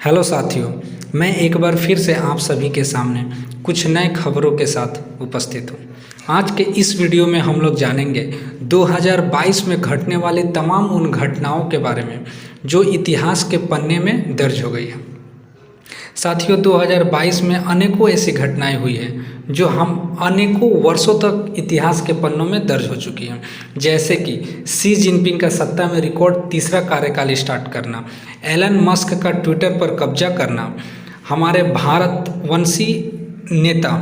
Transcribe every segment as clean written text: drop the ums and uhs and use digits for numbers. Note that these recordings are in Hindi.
हेलो साथियों, मैं एक बार फिर से आप सभी के सामने कुछ नए खबरों के साथ उपस्थित हूँ। आज के इस वीडियो में हम लोग जानेंगे 2022 में घटने वाली तमाम उन घटनाओं के बारे में जो इतिहास के पन्ने में दर्ज हो गई है। साथियों, 2022 में अनेकों ऐसी घटनाएं हुई हैं जो हम अनेकों वर्षों तक इतिहास के पन्नों में दर्ज हो चुकी हैं। जैसे कि शी जिनपिंग का सत्ता में रिकॉर्ड तीसरा कार्यकाल स्टार्ट करना, एलन मस्क का ट्विटर पर कब्जा करना, हमारे भारतवंशी नेता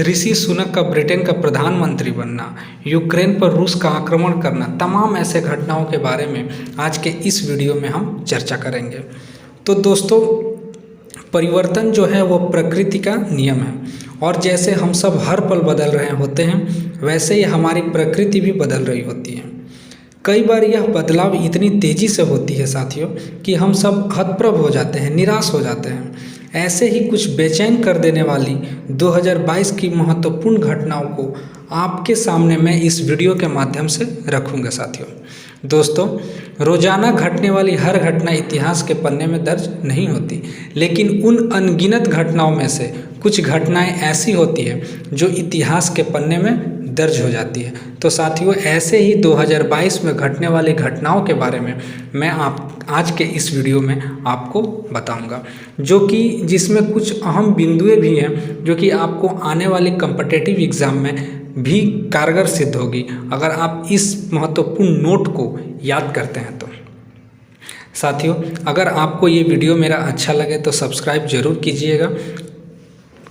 ऋषि सुनक का ब्रिटेन का प्रधानमंत्री बनना, यूक्रेन पर रूस का आक्रमण करना, तमाम ऐसे घटनाओं के बारे में आज के इस वीडियो में हम चर्चा करेंगे। तो दोस्तों, परिवर्तन जो है वो प्रकृति का नियम है और जैसे हम सब हर पल बदल रहे होते हैं वैसे ही हमारी प्रकृति भी बदल रही होती है। कई बार यह बदलाव इतनी तेज़ी से होती है साथियों कि हम सब हतप्रभ हो जाते हैं, निराश हो जाते हैं। ऐसे ही कुछ बेचैन कर देने वाली 2022 की महत्वपूर्ण घटनाओं को आपके सामने मैं इस वीडियो के माध्यम से रखूँगा साथियों। दोस्तों, रोजाना घटने वाली हर घटना इतिहास के पन्ने में दर्ज नहीं होती, लेकिन उन अनगिनत घटनाओं में से कुछ घटनाएं ऐसी होती है जो इतिहास के पन्ने में दर्ज हो जाती है। तो साथियों, ऐसे ही 2022 में घटने वाली घटनाओं के बारे में मैं आज के इस वीडियो में आपको बताऊंगा, जो कि जिसमें कुछ अहम बिंदुएं भी हैं जो कि आपको आने वाली कॉम्पिटिटिव एग्ज़ाम में भी कारगर सिद्ध होगी अगर आप इस महत्वपूर्ण नोट को याद करते हैं तो। साथियों, अगर आपको ये वीडियो मेरा अच्छा लगे तो सब्सक्राइब जरूर कीजिएगा।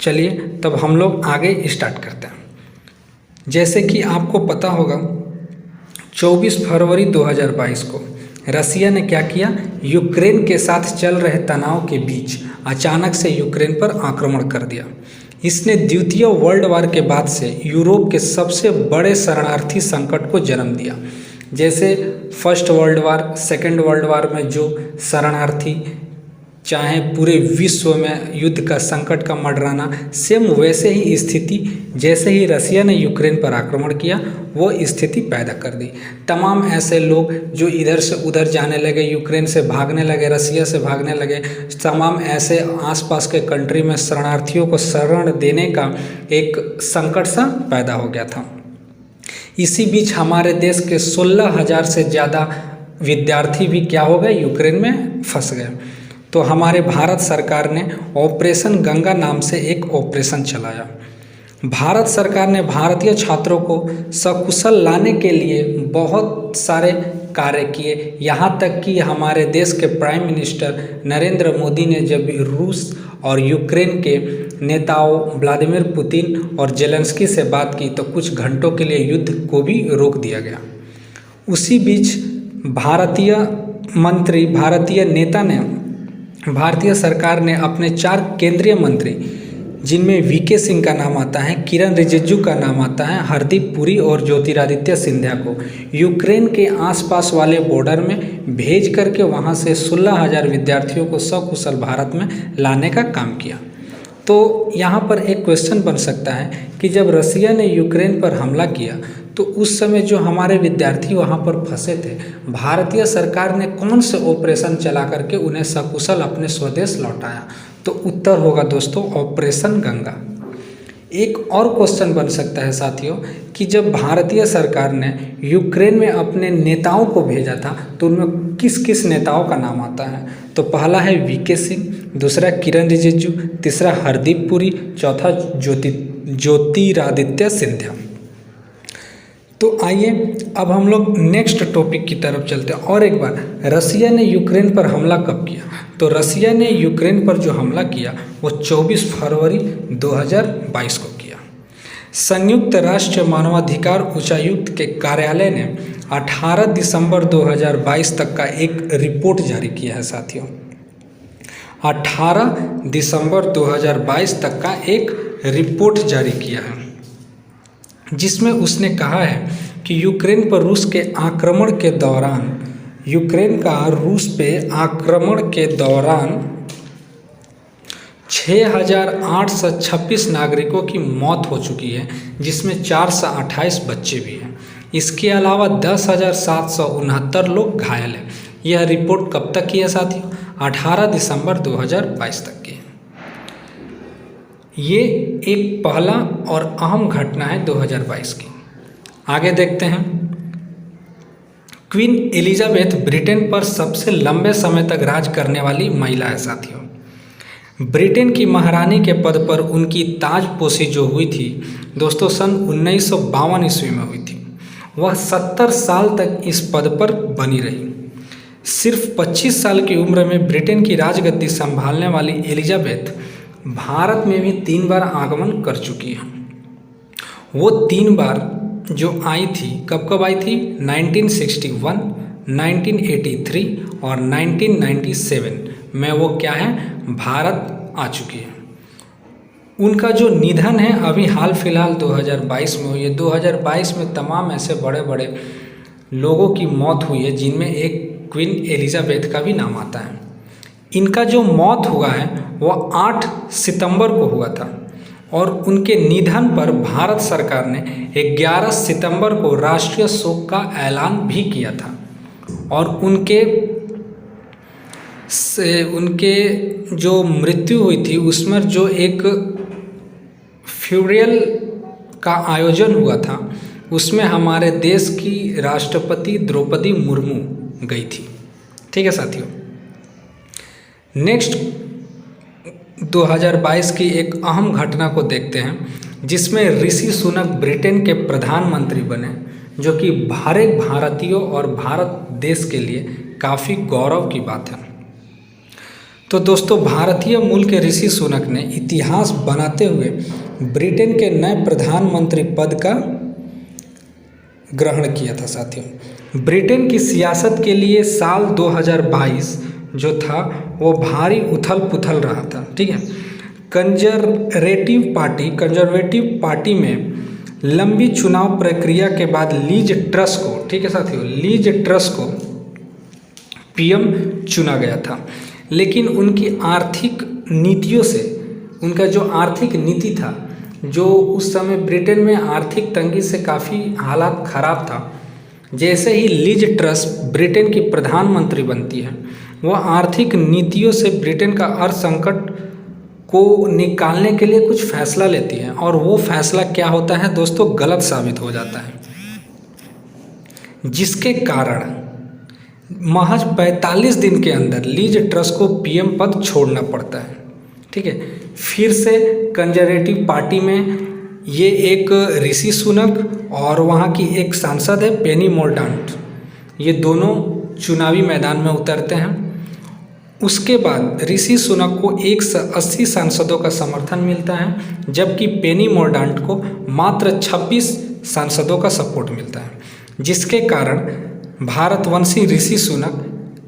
चलिए तब हम लोग आगे स्टार्ट करते हैं। जैसे कि आपको पता होगा, 24 फरवरी 2022 को रसिया ने क्या किया, यूक्रेन के साथ चल रहे तनाव के बीच अचानक से यूक्रेन पर आक्रमण कर दिया। इसने द्वितीय वर्ल्ड वार के बाद से यूरोप के सबसे बड़े शरणार्थी संकट को जन्म दिया। जैसे first world war, second world war में जो शरणार्थी चाहे पूरे विश्व में युद्ध का संकट का मंडराना, सेम वैसे ही स्थिति जैसे ही रसिया ने यूक्रेन पर आक्रमण किया वो स्थिति पैदा कर दी। तमाम ऐसे लोग जो इधर से उधर जाने लगे, यूक्रेन से भागने लगे, रसिया से भागने लगे, तमाम ऐसे आसपास के कंट्री में शरणार्थियों को शरण देने का एक संकट सा पैदा हो गया था। इसी बीच हमारे देश के 16,000 से ज़्यादा विद्यार्थी भी क्या हो गए, यूक्रेन में फंस गए। तो हमारे भारत सरकार ने ऑपरेशन गंगा नाम से एक ऑपरेशन चलाया। भारत सरकार ने भारतीय छात्रों को सकुशल लाने के लिए बहुत सारे कार्य किए। यहाँ तक कि हमारे देश के प्राइम मिनिस्टर नरेंद्र मोदी ने जब रूस और यूक्रेन के नेताओं व्लादिमीर पुतिन और जेलेंस्की से बात की तो कुछ घंटों के लिए युद्ध को भी रोक दिया गया। उसी बीच भारतीय सरकार ने अपने 4 केंद्रीय मंत्री, जिनमें वीके सिंह का नाम आता है, किरण रिजिजू का नाम आता है, हरदीप पुरी और ज्योतिरादित्य सिंधिया को यूक्रेन के आसपास वाले बॉर्डर में भेज करके वहां से 16,000 विद्यार्थियों को सकुशल भारत में लाने का काम किया। तो यहाँ पर एक क्वेश्चन बन सकता है कि जब रसिया ने यूक्रेन पर हमला किया तो उस समय जो हमारे विद्यार्थी वहाँ पर फंसे थे, भारतीय सरकार ने कौन से ऑपरेशन चला करके उन्हें सकुशल अपने स्वदेश लौटाया? तो उत्तर होगा दोस्तों, ऑपरेशन गंगा। एक और क्वेश्चन बन सकता है साथियों कि जब भारतीय सरकार ने यूक्रेन में अपने नेताओं को भेजा था तो उनमें किस किस नेताओं का नाम आता है? तो पहला है वीके सिंह, दूसरा किरण रिजिजू, तीसरा हरदीप पुरी, चौथा ज्योतिरादित्य सिंधिया। तो आइए अब हम लोग नेक्स्ट टॉपिक की तरफ चलते हैं। और एक बार, रसिया ने यूक्रेन पर हमला कब किया? तो रसिया ने यूक्रेन पर जो हमला किया वो 24 फरवरी 2022 को किया। संयुक्त राष्ट्र मानवाधिकार उच्चायुक्त के कार्यालय ने 18 दिसंबर 2022 तक का एक रिपोर्ट जारी किया है साथियों। 18 दिसंबर 2022 तक का एक रिपोर्ट जारी किया है जिसमें उसने कहा है कि यूक्रेन पर रूस के आक्रमण के दौरान 6,826 नागरिकों की मौत हो चुकी है, जिसमें 428 बच्चे भी हैं। इसके अलावा 10,769 लोग घायल हैं। यह रिपोर्ट कब तक की है साथियों? 18 दिसंबर 2022 तक की। ये एक पहला और अहम घटना है 2022 की। आगे देखते हैं। क्वीन एलिजाबेथ ब्रिटेन पर सबसे लंबे समय तक राज करने वाली महिला है साथियों। ब्रिटेन की महारानी के पद पर उनकी ताजपोशी जो हुई थी दोस्तों सन 1952 ईस्वी में हुई थी। वह 70 साल तक इस पद पर बनी रही। सिर्फ 25 साल की उम्र में ब्रिटेन की राजगद्दी संभालने वाली एलिजाबेथ भारत में भी 3 बार आगमन कर चुकी है। वो 3 बार जो आई थी, कब कब आई थी? 1961, 1983 और 1997 में वो क्या है, भारत आ चुकी है। उनका जो निधन है अभी हाल फिलहाल 2022 में हुई है। 2022 में तमाम ऐसे बड़े बड़े लोगों की मौत हुई है जिनमें एक क्वीन एलिजाबेथ का भी नाम आता है। इनका जो मौत हुआ है वो 8 सितंबर को हुआ था और उनके निधन पर भारत सरकार ने 11 सितंबर को राष्ट्रीय शोक का ऐलान भी किया था। और उनके जो मृत्यु हुई थी उसमें जो एक फ्यूरियल का आयोजन हुआ था उसमें हमारे देश की राष्ट्रपति द्रौपदी मुर्मू गई थी। ठीक है साथियों। नेक्स्ट 2022 की एक अहम घटना को देखते हैं जिसमें ऋषि सुनक ब्रिटेन के प्रधानमंत्री बने, जो कि हर एक भारतीयों और भारत देश के लिए काफ़ी गौरव की बात है। तो दोस्तों भारतीय मूल के ऋषि सुनक ने इतिहास बनाते हुए ब्रिटेन के नए प्रधानमंत्री पद का ग्रहण किया था साथियों। ब्रिटेन की सियासत के लिए साल 2022 जो था वो भारी उथल पुथल रहा था। ठीक है। कंजर्वेटिव पार्टी में लंबी चुनाव प्रक्रिया के बाद लीज ट्रस को, ठीक है साथियों, लीज ट्रस को पीएम चुना गया था। लेकिन उनकी आर्थिक नीतियों से, उनका जो आर्थिक नीति था, जो उस समय ब्रिटेन में आर्थिक तंगी से काफ़ी हालात ख़राब था, जैसे ही लीज ट्रस ब्रिटेन की प्रधानमंत्री बनती है वह आर्थिक नीतियों से ब्रिटेन का अर्थ संकट को निकालने के लिए कुछ फैसला लेती है और वो फैसला क्या होता है दोस्तों, गलत साबित हो जाता है, जिसके कारण महज 45 दिन के अंदर लीज ट्रस को पीएम पद छोड़ना पड़ता है। ठीक है। फिर से कंजर्वेटिव पार्टी में ये एक ऋषि सुनक और वहाँ की एक सांसद है पेनी मोरडांट, ये दोनों चुनावी मैदान में उतरते हैं। उसके बाद ऋषि सुनक को 180 सांसदों का समर्थन मिलता है, जबकि पेनी मोरडांट को मात्र 26 सांसदों का सपोर्ट मिलता है, जिसके कारण भारतवंशी ऋषि सुनक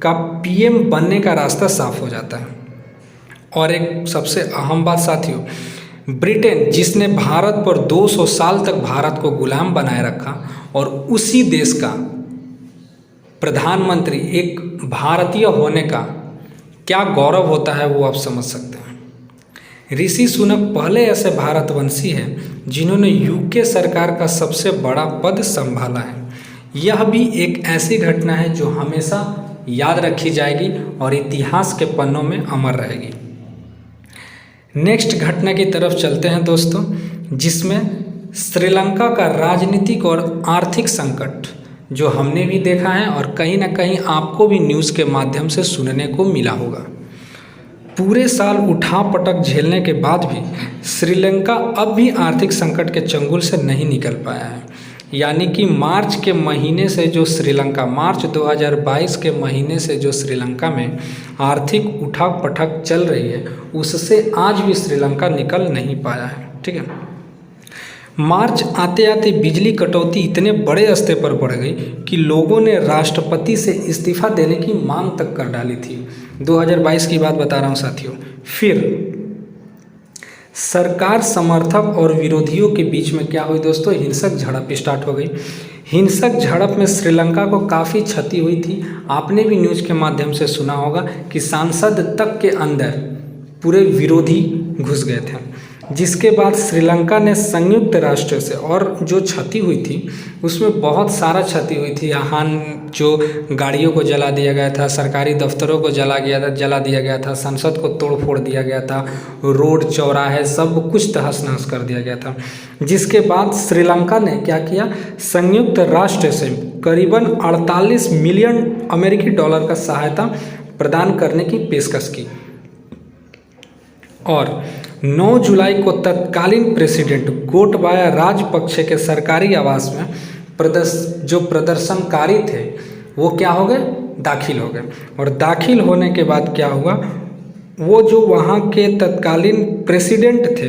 का पीएम बनने का रास्ता साफ हो जाता है। और एक सबसे अहम बात साथियों, ब्रिटेन जिसने भारत पर 200 साल तक भारत को गुलाम बनाए रखा और उसी देश का प्रधानमंत्री एक भारतीय होने का क्या गौरव होता है वो आप समझ सकते हैं। ऋषि सुनक पहले ऐसे भारतवंशी हैं जिन्होंने यूके सरकार का सबसे बड़ा पद संभाला है। यह भी एक ऐसी घटना है जो हमेशा याद रखी जाएगी और इतिहास के पन्नों में अमर रहेगी। नेक्स्ट घटना की तरफ चलते हैं दोस्तों, जिसमें श्रीलंका का राजनीतिक और आर्थिक संकट जो हमने भी देखा है और कहीं ना कहीं आपको भी न्यूज़ के माध्यम से सुनने को मिला होगा। पूरे साल उठापटक झेलने के बाद भी श्रीलंका अब भी आर्थिक संकट के चंगुल से नहीं निकल पाया है। यानी कि मार्च 2022 के महीने से जो श्रीलंका में आर्थिक उठापटक चल रही है उससे आज भी श्रीलंका निकल नहीं पाया है। ठीक है। मार्च आते आते बिजली कटौती इतने बड़े स्तर पर बढ़ गई कि लोगों ने राष्ट्रपति से इस्तीफा देने की मांग तक कर डाली थी। 2022 की बात बता रहा हूँ साथियों। फिर सरकार समर्थक और विरोधियों के बीच में क्या हुई दोस्तों, हिंसक झड़प स्टार्ट हो गई। हिंसक झड़प में श्रीलंका को काफ़ी क्षति हुई थी। आपने भी न्यूज़ के माध्यम से सुना होगा कि सांसद तक के अंदर पूरे विरोधी घुस गए थे। जिसके बाद श्रीलंका ने संयुक्त राष्ट्र से, और जो क्षति हुई थी उसमें बहुत सारा क्षति हुई थी। यहाँ जो गाड़ियों को जला दिया गया था, सरकारी दफ्तरों को जला दिया गया था, संसद को तोड़ फोड़ दिया गया था, रोड चौराहे सब कुछ तहस नहस कर दिया गया था। जिसके बाद श्रीलंका ने क्या किया, संयुक्त राष्ट्र से करीबन 48 मिलियन अमेरिकी डॉलर का सहायता प्रदान करने की पेशकश की। और 9 जुलाई को तत्कालीन प्रेसिडेंट गोटबाया राजपक्षे के सरकारी आवास में जो प्रदर्शनकारी थे वो क्या हो गए, दाखिल हो गए। और दाखिल होने के बाद क्या हुआ, वो जो वहाँ के तत्कालीन प्रेसिडेंट थे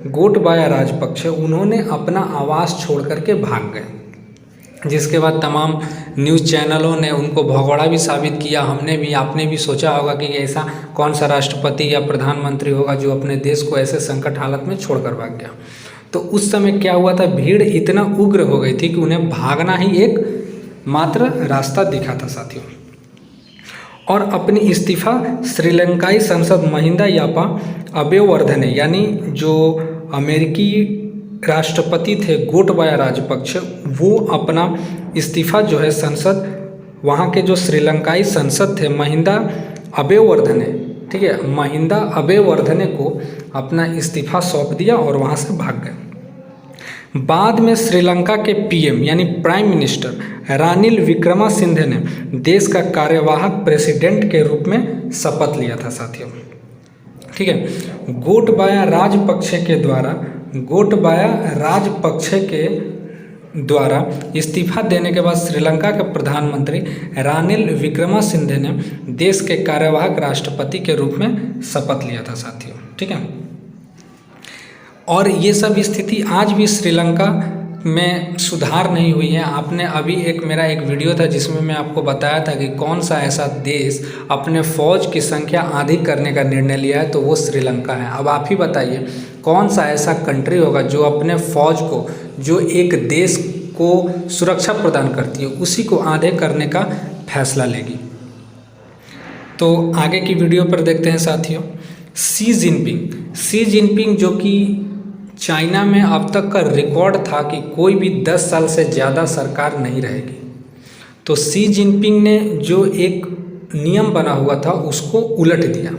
गोटबाया राजपक्षे, उन्होंने अपना आवास छोड़ करके भाग गए। जिसके बाद तमाम न्यूज़ चैनलों ने उनको भगोड़ा भी साबित किया। हमने भी, आपने भी सोचा होगा कि ऐसा कौन सा राष्ट्रपति या प्रधानमंत्री होगा जो अपने देश को ऐसे संकट हालत में छोड़कर भाग गया। तो उस समय क्या हुआ था, भीड़ इतना उग्र हो गई थी कि उन्हें भागना ही एक मात्र रास्ता दिखा था साथियों। और अपनी इस्तीफा श्रीलंकाई संसद महिंदा यापा अबेवर्धने, यानी जो अमेरिकी राष्ट्रपति थे गोटबाया राजपक्षे, वो अपना इस्तीफा जो है संसद, वहाँ के जो श्रीलंकाई संसद थे महिंदा अबेवर्धने, ठीक है, महिंदा अबेवर्धने को अपना इस्तीफा सौंप दिया और वहाँ से भाग गए। बाद में श्रीलंका के पीएम यानी प्राइम मिनिस्टर रानिल विक्रमासिंघे ने देश का कार्यवाहक प्रेसिडेंट के रूप में शपथ लिया था साथियों। ठीक है, गोटबाया राजपक्षे के द्वारा इस्तीफा देने के बाद श्रीलंका के प्रधानमंत्री रानिल विक्रमासिंघे ने देश के कार्यवाहक राष्ट्रपति के रूप में शपथ लिया था साथियों। ठीक है, और ये सब स्थिति आज भी श्रीलंका में सुधार नहीं हुई है। आपने अभी मेरा एक वीडियो था जिसमें मैं आपको बताया था कि कौन सा ऐसा देश अपने फ़ौज की संख्या आधी करने का निर्णय लिया है, तो वो श्रीलंका है। अब आप ही बताइए कौन सा ऐसा कंट्री होगा जो अपने फ़ौज को, जो एक देश को सुरक्षा प्रदान करती है, उसी को आधे करने का फैसला लेगी। तो आगे की वीडियो पर देखते हैं साथियों। शी जिनपिंग जो कि चाइना में अब तक का रिकॉर्ड था कि कोई भी 10 साल से ज़्यादा सरकार नहीं रहेगी, तो शी जिनपिंग ने जो एक नियम बना हुआ था उसको उलट दिया।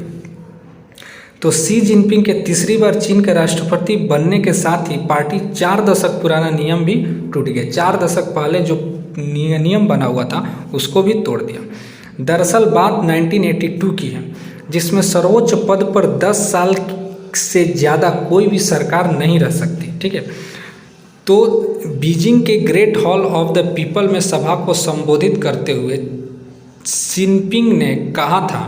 तो शी जिनपिंग के तीसरी बार चीन के राष्ट्रपति बनने के साथ ही पार्टी 4 दशक पुराना नियम भी टूट गया। 4 दशक पहले जो नियम बना हुआ था उसको भी तोड़ दिया। दरअसल बात 1982 की है, जिसमें सर्वोच्च पद पर 10 साल से ज़्यादा कोई भी सरकार नहीं रह सकती। ठीक है, तो बीजिंग के great hall of the people में सभा को संबोधित करते हुए जिनपिंग ने कहा था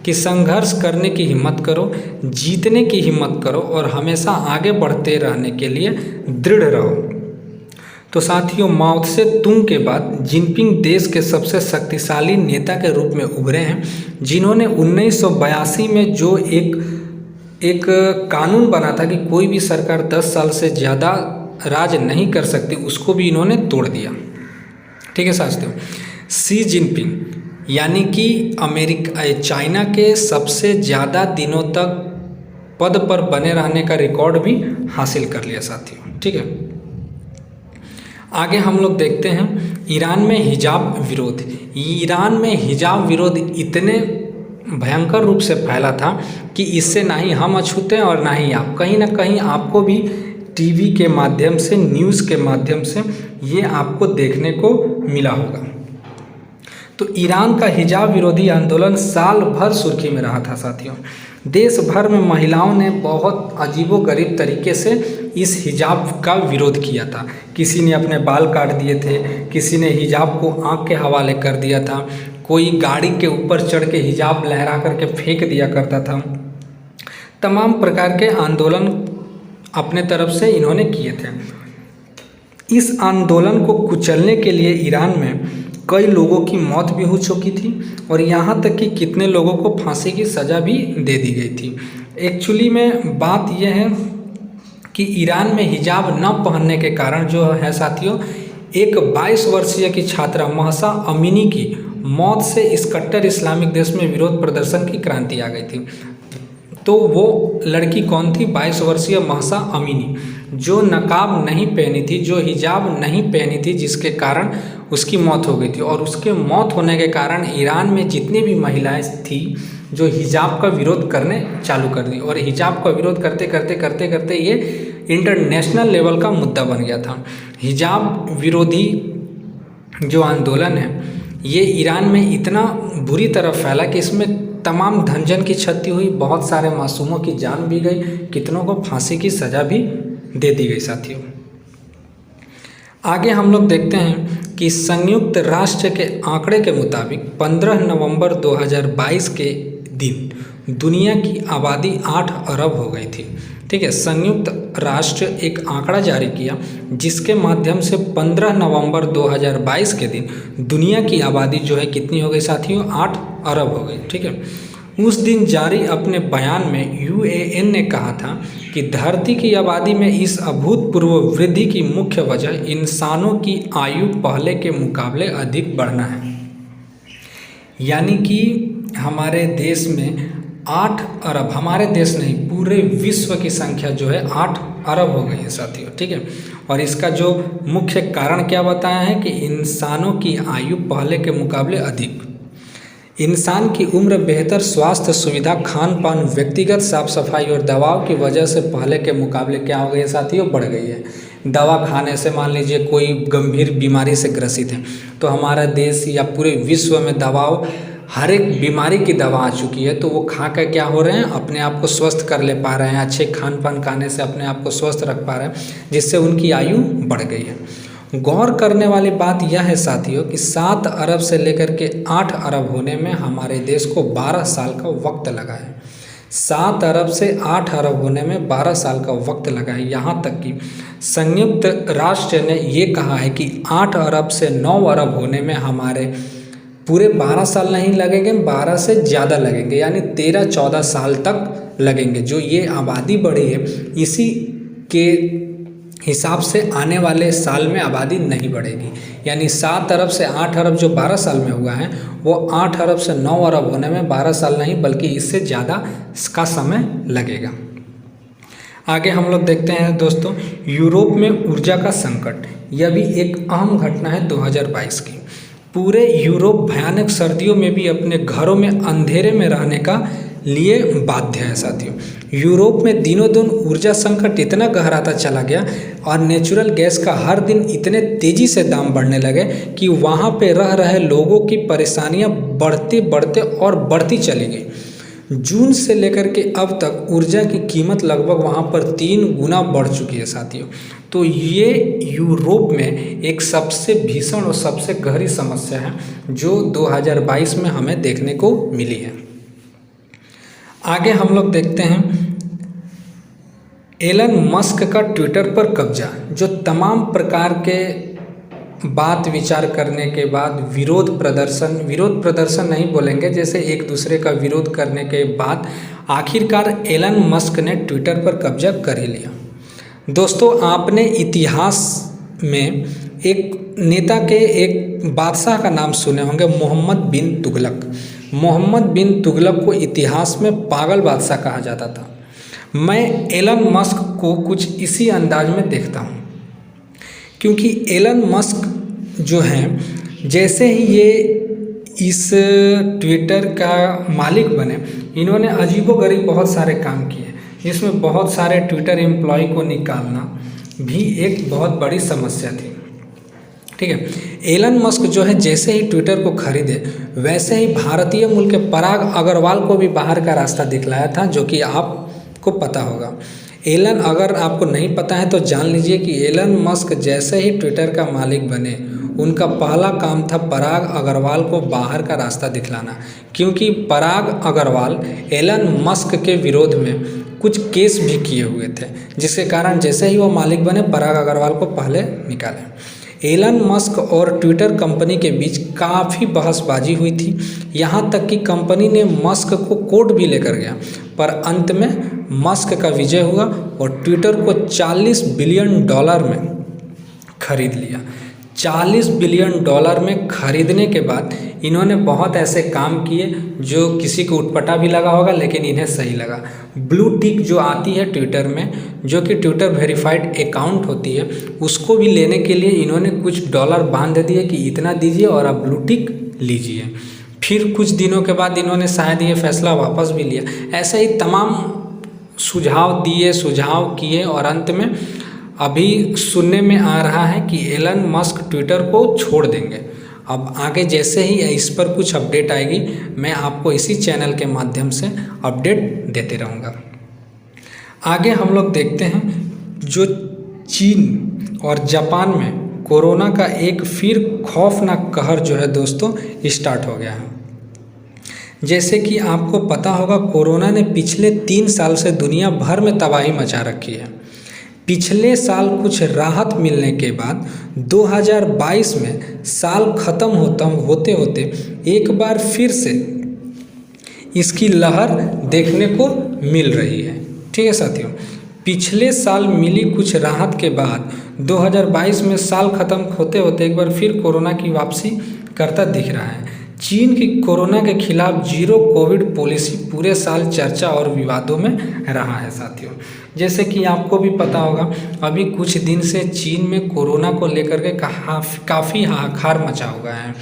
कि संघर्ष करने की हिम्मत करो, जीतने की हिम्मत करो और हमेशा आगे बढ़ते रहने के लिए दृढ़ रहो। तो साथियों, माओ त्से तुंग के बाद जिनपिंग देश के सबसे शक्तिशाली नेता के रूप में उभरे हैं, जिन्होंने 1982 में जो एक कानून बना था कि कोई भी सरकार 10 साल से ज़्यादा राज नहीं कर सकती, उसको भी इन्होंने तोड़ दिया। ठीक है साथियों, शी जिनपिंग यानी कि चाइना के सबसे ज़्यादा दिनों तक पद पर बने रहने का रिकॉर्ड भी हासिल कर लिया साथियों। ठीक है, आगे हम लोग देखते हैं ईरान में हिजाब विरोध। ईरान में हिजाब विरोध इतने भयंकर रूप से फैला था कि इससे ना ही हम अछूते हैं और ना ही आप। कहीं ना कहीं आपको भी टीवी के माध्यम से, न्यूज़ के माध्यम से ये आपको देखने को मिला होगा। तो ईरान का हिजाब विरोधी आंदोलन साल भर सुर्खी में रहा था साथियों। देश भर में महिलाओं ने बहुत अजीबोगरीब तरीके से इस हिजाब का विरोध किया था। किसी ने अपने बाल काट दिए थे, किसी ने हिजाब को आँख के हवाले कर दिया था, कोई गाड़ी के ऊपर चढ़ के हिजाब लहरा करके फेंक दिया करता था। तमाम प्रकार के आंदोलन अपने तरफ से इन्होंने किए थे। इस आंदोलन को कुचलने के लिए ईरान में कई लोगों की मौत भी हो चुकी थी और यहाँ तक कि कितने लोगों को फांसी की सज़ा भी दे दी गई थी। एक्चुअली में बात यह है कि ईरान में हिजाब न पहनने के कारण जो है साथियों, एक 22 वर्षीय की छात्रा महसा अमीनी की मौत से इस कट्टर इस्लामिक देश में विरोध प्रदर्शन की क्रांति आ गई थी। तो वो लड़की कौन थी? 22 वर्षीय महसा अमीनी, जो नकाब नहीं पहनी थी, जो हिजाब नहीं पहनी थी, जिसके कारण उसकी मौत हो गई थी। और उसके मौत होने के कारण ईरान में जितनी भी महिलाएं थी जो हिजाब का विरोध करने चालू कर दी, और हिजाब का विरोध करते करते करते करते ये इंटरनेशनल लेवल का मुद्दा बन गया था। हिजाब विरोधी जो आंदोलन है ये ईरान में इतना बुरी तरह फैला कि इसमें तमाम धन की क्षति हुई, बहुत सारे मासूमों की जान भी गई, कितनों को फांसी की सज़ा भी दे दी गई। साथियों, आगे हम लोग देखते हैं कि संयुक्त राष्ट्र के आंकड़े के मुताबिक 15 नवंबर 2022 के दिन दुनिया की आबादी 8 अरब हो गई थी। ठीक है, संयुक्त राष्ट्र एक आंकड़ा जारी किया जिसके माध्यम से 15 नवंबर 2022 के दिन दुनिया की आबादी जो है कितनी हो गई साथियों? 8 अरब हो गई। ठीक है, उस दिन जारी अपने बयान में यूएएन ने कहा था कि धरती की आबादी में इस अभूतपूर्व वृद्धि की मुख्य वजह इंसानों की आयु पहले के मुकाबले अधिक बढ़ना है। यानी कि हमारे देश में 8 अरब, हमारे देश नहीं पूरे विश्व की संख्या जो है 8 अरब हो गई है साथियों। ठीक है, और इसका जो मुख्य कारण क्या बताया है कि इंसानों की आयु पहले के मुकाबले अधिक, इंसान की उम्र, बेहतर स्वास्थ्य सुविधा, खान पान, व्यक्तिगत साफ सफाई और दवाओं की वजह से पहले के मुकाबले क्या हो गई है साथियों? बढ़ गई है। दवा खाने से, मान लीजिए कोई गंभीर बीमारी से ग्रसित है तो हमारा देश या पूरे विश्व में दवाओं, हर एक बीमारी की दवा आ चुकी है, तो वो खा कर क्या हो रहे हैं? अपने आप को स्वस्थ कर ले पा रहे हैं, अच्छे खान पान खाने से अपने आप को स्वस्थ रख पा रहे हैं, जिससे उनकी आयु बढ़ गई है। गौर करने वाली बात यह है साथियों कि 7 अरब से लेकर के 8 अरब होने में हमारे देश को 12 साल का वक्त लगा है। 7 अरब से 8 अरब होने में 12 साल का वक्त लगा है। यहाँ तक कि संयुक्त राष्ट्र ने ये कहा है कि 8 अरब से 9 अरब होने में हमारे पूरे 12 साल नहीं लगेंगे, 12 से ज़्यादा लगेंगे, यानी 13-14 साल तक लगेंगे। जो ये आबादी बढ़ी है इसी के हिसाब से आने वाले साल में आबादी नहीं बढ़ेगी। यानी 7 अरब से 8 अरब जो 12 साल में हुआ है वो 8 अरब से 9 अरब होने में 12 साल नहीं बल्कि इससे ज़्यादा का समय लगेगा। आगे हम लोग देखते हैं दोस्तों, यूरोप में ऊर्जा का संकट, यह भी एक अहम घटना है 2022 की। पूरे यूरोप भयानक सर्दियों में भी अपने घरों में अंधेरे में रहने का लिए बाध्य है साथियों। यूरोप में दिनों दिन ऊर्जा संकट इतना गहराता चला गया और नेचुरल गैस का हर दिन इतने तेज़ी से दाम बढ़ने लगे कि वहाँ पे रह रहे लोगों की परेशानियाँ बढ़ते बढ़ते और बढ़ती चली गई। जून से लेकर के अब तक ऊर्जा की कीमत लगभग वहाँ पर 3 गुना बढ़ चुकी है साथियों। तो ये यूरोप में एक सबसे भीषण और सबसे गहरी समस्या है जो 2022 में हमें देखने को मिली है। आगे हम लोग देखते हैं एलन मस्क का ट्विटर पर कब्जा, जो तमाम प्रकार के बात विचार करने के बाद विरोध प्रदर्शन नहीं बोलेंगे, जैसे एक दूसरे का विरोध करने के बाद आखिरकार एलन मस्क ने ट्विटर पर कब्जा कर ही लिया। दोस्तों, आपने इतिहास में एक नेता के, एक बादशाह का नाम सुने होंगे, मोहम्मद बिन तुगलक। मोहम्मद बिन तुगलक को इतिहास में पागल बादशाह कहा जाता था। मैं एलन मस्क को कुछ इसी अंदाज में देखता हूँ, क्योंकि एलन मस्क जो हैं, जैसे ही ये इस ट्विटर का मालिक बने, इन्होंने अजीबोगरीब बहुत सारे काम किए, जिसमें बहुत सारे ट्विटर एम्प्लॉय को निकालना भी एक बहुत बड़ी समस्या थी। ठीक है, एलन मस्क जो है जैसे ही ट्विटर को खरीदे वैसे ही भारतीय मूल के पराग अग्रवाल को भी बाहर का रास्ता दिखलाया था, जो कि आपको पता होगा। एलन, अगर आपको नहीं पता है तो जान लीजिए कि एलन मस्क जैसे ही ट्विटर का मालिक बने, उनका पहला काम था पराग अग्रवाल को बाहर का रास्ता दिखलाना, क्योंकि पराग अग्रवाल एलन मस्क के विरोध में कुछ केस भी किए हुए थे, जिसके कारण जैसे ही वो मालिक बने पराग अग्रवाल को पहले निकाले। एलन मस्क और ट्विटर कंपनी के बीच काफ़ी बहसबाजी हुई थी, यहाँ तक कि कंपनी ने मस्क को कोर्ट भी लेकर गया, पर अंत में मस्क का विजय हुआ और ट्विटर को $40 बिलियन में खरीद लिया। $40 बिलियन में खरीदने के बाद इन्होंने बहुत ऐसे काम किए जो किसी को उटपटा भी लगा होगा, लेकिन इन्हें सही लगा। ब्लू टिक जो आती है ट्विटर में, जो कि ट्विटर वेरीफाइड अकाउंट होती है, उसको भी लेने के लिए इन्होंने कुछ डॉलर बांध दिए कि इतना दीजिए और आप ब्लू टिक लीजिए। फिर कुछ दिनों के बाद इन्होंने शायद ये फैसला वापस भी लिया। ऐसे ही तमाम सुझाव दिए, सुझाव किए और अंत में अभी सुनने में आ रहा है कि एलन मस्क ट्विटर को छोड़ देंगे। अब आगे जैसे ही इस पर कुछ अपडेट आएगी मैं आपको इसी चैनल के माध्यम से अपडेट देते रहूँगा। आगे हम लोग देखते हैं जो चीन और जापान में कोरोना का एक फिर खौफनाक कहर जो है दोस्तों स्टार्ट हो गया है। जैसे कि आपको पता होगा, कोरोना ने पिछले 3 साल से दुनिया भर में तबाही मचा रखी है। पिछले साल कुछ राहत मिलने के बाद 2022 में साल ख़त्म होते होते एक बार फिर से इसकी लहर देखने को मिल रही है। ठीक है साथियों, पिछले साल मिली कुछ राहत के बाद 2022 में साल ख़त्म होते होते एक बार फिर कोरोना की वापसी करता दिख रहा है। चीन की कोरोना के खिलाफ जीरो कोविड पॉलिसी पूरे साल चर्चा और विवादों में रहा है साथियों। जैसे कि आपको भी पता होगा, अभी कुछ दिन से चीन में कोरोना को लेकर के काफ़ी हाहाकार मचा हुआ है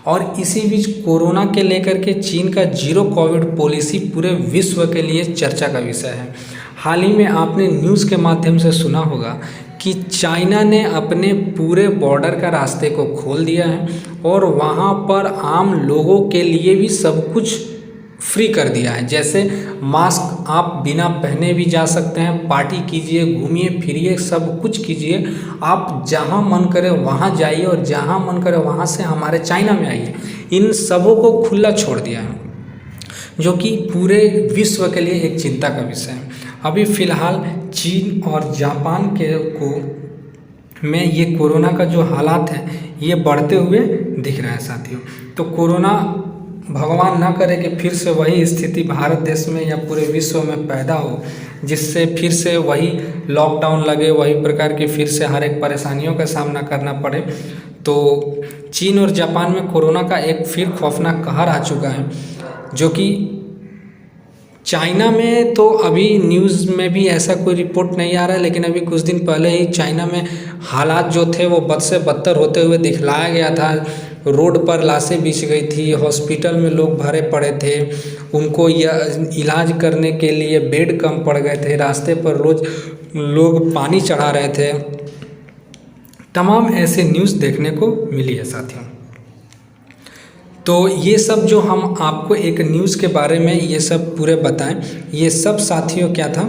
और इसी बीच कोरोना के लेकर के चीन का जीरो कोविड पॉलिसी पूरे विश्व के लिए चर्चा का विषय है। हाल ही में आपने न्यूज़ के माध्यम से सुना होगा कि चाइना ने अपने पूरे बॉर्डर का रास्ते को खोल दिया है और वहाँ पर आम लोगों के लिए भी सब कुछ फ्री कर दिया है। जैसे मास्क आप बिना पहने भी जा सकते हैं, पार्टी कीजिए, घूमिए फिरिए, सब कुछ कीजिए, आप जहाँ मन करे वहाँ जाइए और जहाँ मन करे वहाँ से हमारे चाइना में आइए। इन सबों को खुला छोड़ दिया है, जो कि पूरे विश्व के लिए एक चिंता का विषय है। अभी फ़िलहाल चीन और जापान में ये कोरोना का जो हालात है ये बढ़ते हुए दिख रहा है साथियों। तो कोरोना, भगवान ना करे कि फिर से वही स्थिति भारत देश में या पूरे विश्व में पैदा हो, जिससे फिर से वही लॉकडाउन लगे, वही प्रकार की फिर से हर एक परेशानियों का सामना करना पड़े। तो चीन और जापान में कोरोना का एक फिर खौफनाक कहर आ चुका है, जो कि चाइना में तो अभी न्यूज़ में भी ऐसा कोई रिपोर्ट नहीं आ रहा है, लेकिन अभी कुछ दिन पहले ही चाइना में हालात जो थे वो बद से बदतर होते हुए दिखलाया गया था। रोड पर लाशें बिछ गई थी, हॉस्पिटल में लोग भरे पड़े थे, उनको इलाज करने के लिए बेड कम पड़ गए थे, रास्ते पर रोज लोग पानी चढ़ा रहे थे। तमाम ऐसे न्यूज़ देखने को मिली है साथियों। तो ये सब जो हम आपको एक न्यूज़ के बारे में ये सब पूरे बताएं, ये सब साथियों क्या था,